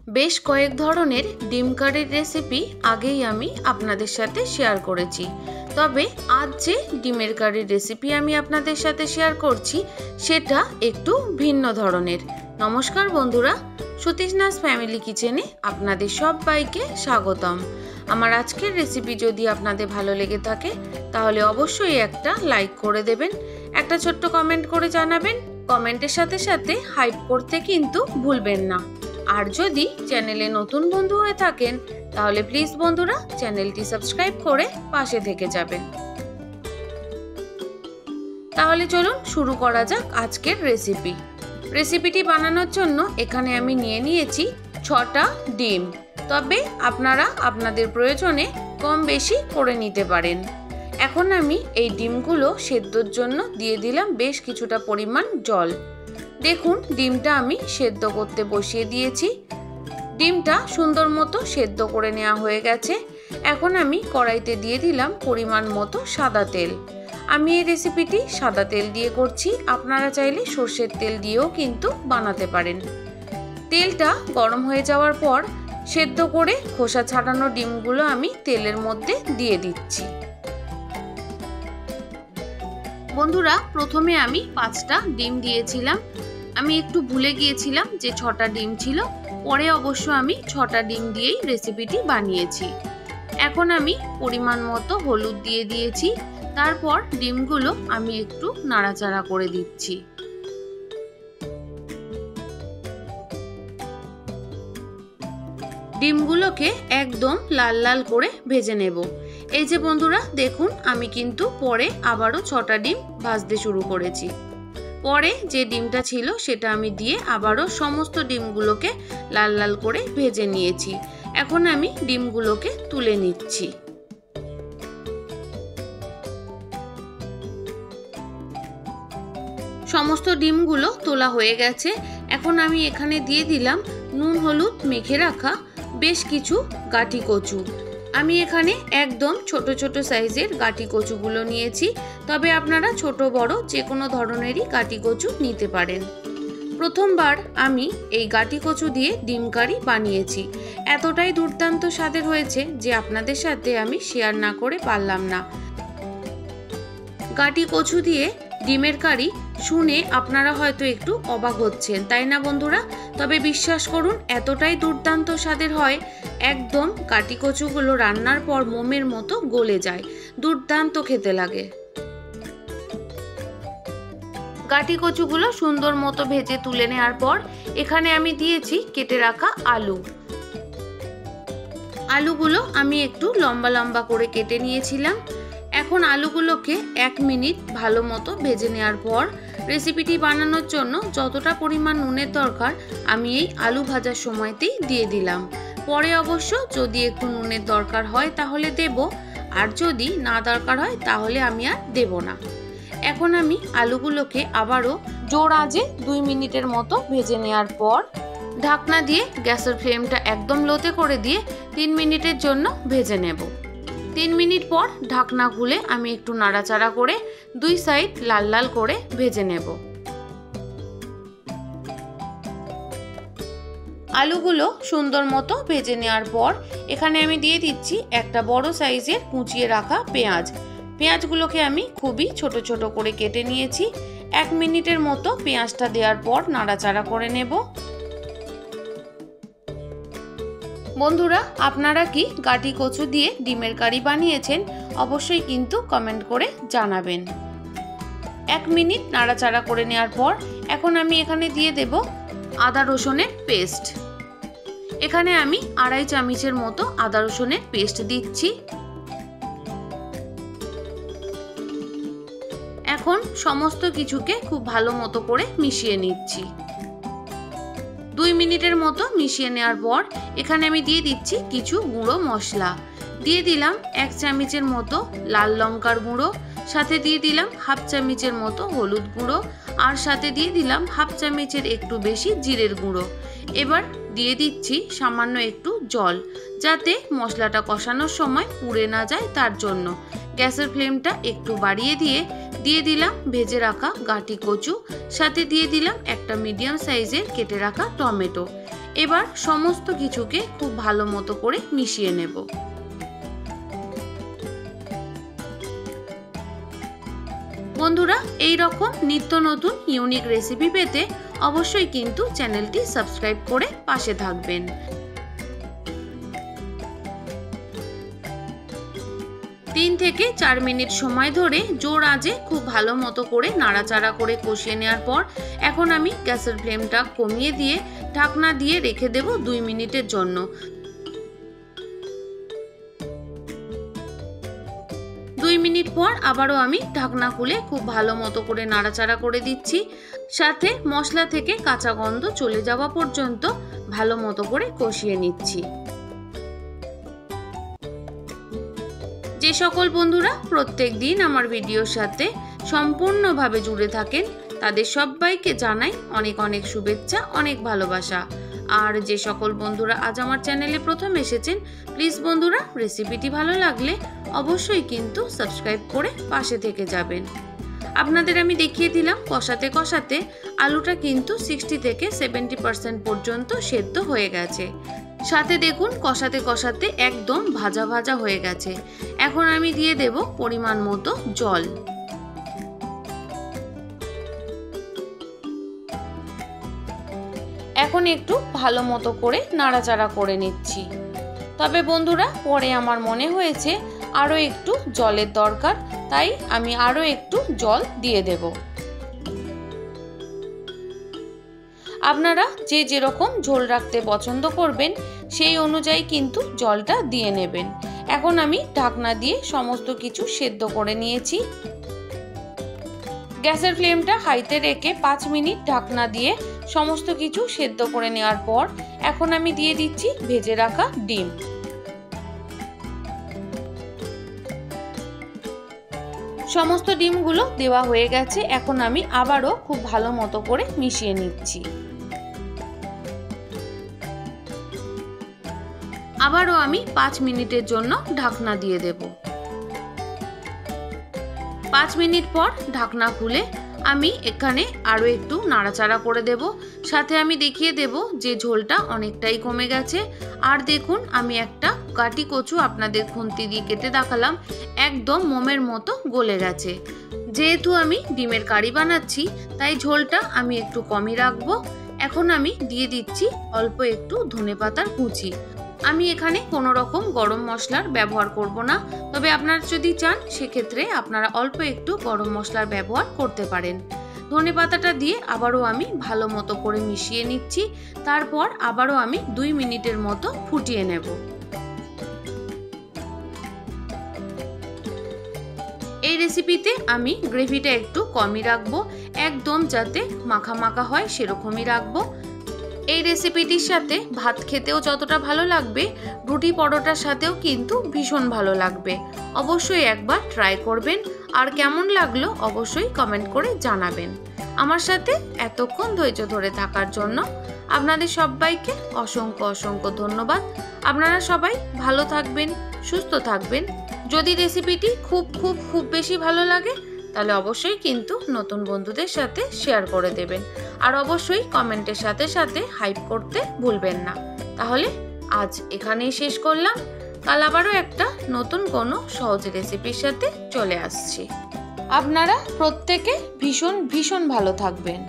বেশ কয়েক ধরনের ডিম কারির রেসিপি আগেই আমি আপনাদের সাথে শেয়ার করেছি, তবে আজ যে ডিমের কারির রেসিপি আমি আপনাদের সাথে শেয়ার করছি সেটা একটু ভিন্ন ধরনের। নমস্কার বন্ধুরা, সতীশনাথ ফ্যামিলি কিচেনে আপনাদের সবাইকে স্বাগতম। আমার আজকের রেসিপি যদি আপনাদের ভালো লেগে থাকে তাহলে অবশ্যই একটা লাইক করে দেবেন, একটা ছোট্ট কমেন্ট করে জানাবেন। কমেন্টের সাথে সাথে হাইপ করতে কিন্তু ভুলবেন না। আর যদি চ্যানেলে নতুন বন্ধু হয়ে থাকেন তাহলে প্লিজ বন্ধুরা চ্যানেলটি সাবস্ক্রাইব করে পাশে থেকে যাবেন। তাহলে চলুন শুরু করা যাক আজকের রেসিপিটি বানানোর জন্য এখানে আমি নিয়ে নিয়েছি 6টা ডিম, তবে আপনারা আপনাদের প্রয়োজনে কম বেশি করে নিতে পারেন। এখন আমি এই ডিমগুলো সেদ্ধর জন্য দিয়ে দিলাম বেশ কিছুটা পরিমাণ জল। দেখুন ডিমটা আমি সেদ্ধ করতে বসিয়ে দিয়েছি। ডিমটা সুন্দর মতো সেদ্ধ করে নেওয়া হয়ে গেছে। এখন আমি কড়াইতে দিয়ে দিলাম পরিমাণ মতো সাদা তেল। আমি এই রেসিপিটি সাদা তেল দিয়ে করছি, আপনারা চাইলে সর্ষের তেল দিয়েও কিন্তু বানাতে পারেন। তেলটা গরম হয়ে যাওয়ার পর সেদ্ধ করে খোসা ছাড়ানো ডিমগুলো আমি তেলের মধ্যে দিয়ে দিচ্ছি। বন্ধুরা, প্রথমে আমি 5টা ডিম দিয়েছিলাম, আমি একটু ভুলে গিয়েছিলাম যে 6টা ডিম ছিল। পরে অবশ্য আমি 6টা ডিম দিয়েই রেসিপিটি বানিয়েছি। এখন আমি পরিমাণ মতো হলুদ দিয়ে দিয়েছি, তারপর ডিমগুলো আমি একটু নাড়াচাড়া করে দিচ্ছি। ডিমগুলোকে একদম লাল লাল করে ভেজে নেব। এই যে বন্ধুরা দেখুন, আমি কিন্তু পরে আবারও 6টা ডিম ভাজতে শুরু করেছি। পরে যে ডিমটা ছিল সেটা আমি দিয়ে আবারও সমস্ত ডিমগুলোকে লাল লাল করে ভেজে নিয়েছি। এখন আমি ডিমগুলোকে তুলে নিচ্ছি। সমস্ত ডিমগুলো তোলা হয়ে গেছে। এখন আমি এখানে দিয়ে দিলাম নুন হলুদ মেখে রাখা বেশ কিছু গাঁটি কচু। আমি এখানে একদম ছোট ছোট সাইজের গাঁটি কচুগুলো নিয়েছি, তবে আপনারা ছোট বড় যে কোনো ধরনেরই গাঁটি কচু নিতে পারেন। প্রথমবার আমি এই গাঁটি কচু দিয়ে ডিম কারি বানিয়েছি, এতটাই দুর্দান্ত স্বাদের হয়েছে যে আপনাদের সাথে আমি শেয়ার না করে পারলাম না। গাঁটি কচু দিয়ে ডিমের কারি শুনে আপনারা হয়তো একটু অবাক হচ্ছেন, তাই না বন্ধুরা? তবে বিশ্বাস করুন এতটাই দুর্দান্ত স্বাদের হয়, একদম গাঁটি কচুগুলো রান্নার পর মোমের মতো গলে যায়, দুর্দান্ত খেতে লাগে। গাঁটি কচুগুলো সুন্দর মতো ভেজে তুলে নেওয়ার পর এখানে আমি দিয়েছি কেটে রাখা আলু। আলুগুলো আমি একটু লম্বা লম্বা করে কেটে নিয়েছিলাম। এখন আলুগুলোকে 1 মিনিট ভালো মতো ভেজে নেওয়ার পর রেসিপিটি বানানোর জন্য যতটা পরিমাণ নুনের দরকার আমি এই আলু ভাজার সময়তেই দিয়ে দিলাম। পরে অবশ্য যদি একটু নুনের দরকার হয় তাহলে দেব, আর যদি না দরকার হয় তাহলে আমি আর দেব না। এখন আমি আলুগুলোকে আবারও জোর আঁচে 2 মিনিটের মতো ভেজে নেওয়ার পর ঢাকনা দিয়ে গ্যাসের ফ্লেমটা একদম লোতে করে দিয়ে 3 মিনিটের জন্য ভেজে নেব। 3 মিনিট পর ঢাকনা খুলে আমি একটু নাড়াচাড়া করে 2 সাইড লাল লাল করে ভেজে নেব। আলুগুলো সুন্দর মতো ভেজে নেওয়ার পর এখানে আমি দিয়ে দিচ্ছি একটা বড় সাইজের কুচিয়ে রাখা পেঁয়াজ। পেঁয়াজগুলোকে আমি খুবই ছোট ছোট করে কেটে নিয়েছি। 1 মিনিটের মতো পেঁয়াজটা দেওয়ার পর নাড়াচাড়া করে নেব। বন্ধুরা, আপনারা কি গাঁটি কচু দিয়ে ডিমের কারি বানিয়েছেন? অবশ্যই কিন্তু কমেন্ট করে জানাবেন। 1 মিনিট নাড়াচাড়া করে নেওয়ার পর এখন আমি এখানে দিয়ে দেব আদা রসুনের পেস্ট। এখানে আমি 2.5 চামচের মতো আদা রসুনের পেস্ট দিচ্ছি। এখন সমস্ত কিছুকে খুব ভালো মতো করে মিশিয়ে নিচ্ছি। 2 মিনিটের মতো মিশিয়ে নেওয়ার পর এখানে আমি দিয়ে দিচ্ছি কিছু গুঁড়ো মশলা। দিয়ে দিলাম 1 চামচের মতো লাল লঙ্কার গুঁড়ো, সাথে দিয়ে দিলাম 1/2 চামচের মতো হলুদ গুঁড়ো, আর সাথে দিয়ে দিলাম 1/2 চামচের একটু বেশি জিরের গুঁড়ো। এবার দিয়ে দিচ্ছি সামান্য একটু জল, যাতে মশলাটা কষানোর সময় পুড়ে না যায় তার জন্য। গ্যাসের ফ্লেমটা একটু বাড়িয়ে দিয়ে দিলাম ভেজে রাখা গাঁটি কচু, সাথে দিয়ে দিলাম একটা মিডিয়াম সাইজের কেটে রাখা টমেটো। এবার সমস্ত কিছুকে খুব ভালো মতো করে মিশিয়ে নেব। বন্ধুরা, এই রকম নিত্য নতুন ইউনিক রেসিপি পেতে অবশ্যই কিন্তু চ্যানেলটি সাবস্ক্রাইব করে পাশে থাকবেন। 3 থেকে 4 মিনিট সময় ধরে জোর আঁচে খুব ভালো মতো করে নাড়াচাড়া করে কষিয়ে নেওয়ার পর এখন আমি গ্যাসের ফ্লেমটা কমিয়ে দিয়ে ঢাকনা দিয়ে রেখে দেব 2 মিনিটের জন্য। 2 মিনিট পর আবারও আমি ঢাকনা খুলে খুব ভালো মতো করে নাড়াচাড়া করে দিচ্ছি, সাথে মশলা থেকে কাঁচা গন্ধ চলে যাওয়া পর্যন্ত ভালো মতো করে কষিয়ে নিচ্ছি। যে সকল বন্ধুরা প্রত্যেক দিন আমার ভিডিওর সাথে সম্পূর্ণভাবে জুড়ে থাকেন তাদের সবাইকে জানাই অনেক অনেক শুভেচ্ছা, অনেক ভালোবাসা। আর যে সকল বন্ধুরা আজ আমার চ্যানেলে প্রথম এসেছেন, প্লিজ বন্ধুরা রেসিপিটি ভালো লাগলে অবশ্যই কিন্তু সাবস্ক্রাইব করে পাশে থেকে যাবেন। আপনাদের আমি দেখিয়ে দিলাম কষাতে কষাতে আলুটা কিন্তু 60 থেকে 70% পর্যন্ত সেদ্ধ হয়ে গেছে। সাথে দেখুন কষাতে কষাতে একদম ভাজা ভাজা হয়ে গেছে। এখন আমি দিয়ে দেব পরিমাণ মতো জল। এখন একটু ভালো মতো করে নাড়াচাড়া করে নিচ্ছি। তবে বন্ধুরা পরে আমার মনে হয়েছে আরও একটু জলের দরকার, তাই আমি আরও একটু জল দিয়ে দেব। আপনারা যে যেরকম ঝোল রাখতে পছন্দ করবেন সেই অনুযায়ী কিন্তু জলটা দিয়ে নেবেন। এখন আমি ঢাকনা দিয়ে সমস্ত কিছু সেদ্ধ করে নিয়েছি। গ্যাসের ফ্লেমটা হাইতে রেখে 5 মিনিট ঢাকনা দিয়ে সমস্ত কিছু সেদ্ধ করে নেওয়ার পর এখন আমি দিয়ে দিচ্ছি ভেজে রাখা ডিম। সমস্ত ডিমগুলো দেওয়া হয়ে গেছে। এখন আমি আবারও খুব ভালো মতো করে মিশিয়ে নিচ্ছি। আবারও আমি 5 মিনিটের জন্য ঢাকনা দিয়ে দেব। 5 মিনিট পর ঢাকনা খুলে আমি এখানে আরও একটু নাড়াচাড়া করে দেব। সাথে আমি দেখিয়ে দেব যে ঝোলটা অনেকটাই কমে গেছে। আর দেখুন আমি একটা কাটি কচু আপনাদের খুন্তি দিয়ে কেটে দেখালাম, একদম মোমের মতো গলে গেছে। যেহেতু আমি ডিমের কারি বানাচ্ছি তাই ঝোলটা আমি একটু কমই রাখবো। এখন আমি দিয়ে দিচ্ছি অল্প একটু ধনেপাতার কুচি। আমি এখানে কোনো রকম গরম মশলার ব্যবহার করব না, তবে আপনারা যদি চান সেক্ষেত্রে আপনারা অল্প একটু গরম মশলার ব্যবহার করতে পারেন। ধনেপাতাটা দিয়ে আবারও আমি ভালো মতো করে মিশিয়ে নিচ্ছি। তারপর আবারও আমি 2 মিনিটের মতো ফুটিয়ে নেব। এই রেসিপিতে আমি গ্রেভিটা একটু কমই রাখবো, একদম যাতে মাখা মাখা হয় সেরকমই রাখবো। এই রেসিপিটির সাথে ভাত খেতেও যতটা ভালো লাগবে, রুটি পরোটার সাথেও কিন্তু ভীষণ ভালো লাগবে। অবশ্যই একবার ট্রাই করবেন, আর কেমন লাগলো অবশ্যই কমেন্ট করে জানাবেন। আমার সাথে এতক্ষণ ধৈর্য ধরে থাকার জন্য আপনাদের সবাইকে অসংখ্য অসংখ্য ধন্যবাদ। আপনারা সবাই ভালো থাকবেন, সুস্থ থাকবেন। যদি রেসিপিটি খুব খুব খুব বেশি ভালো লাগে তাহলে অবশ্যই কিন্তু নতুন বন্ধুদের সাথে শেয়ার করে দেবেন। আর অবশ্যই কমেন্টের সাথে সাথে হাইপ করতে ভুলবেন না। তাহলে আজ এখানেই শেষ করলাম। কাল আবারও একটা নতুন কোনো সহজ রেসিপির সাথে চলে আসছি। আপনারা প্রত্যেকে ভীষণ ভীষণ ভালো থাকবেন।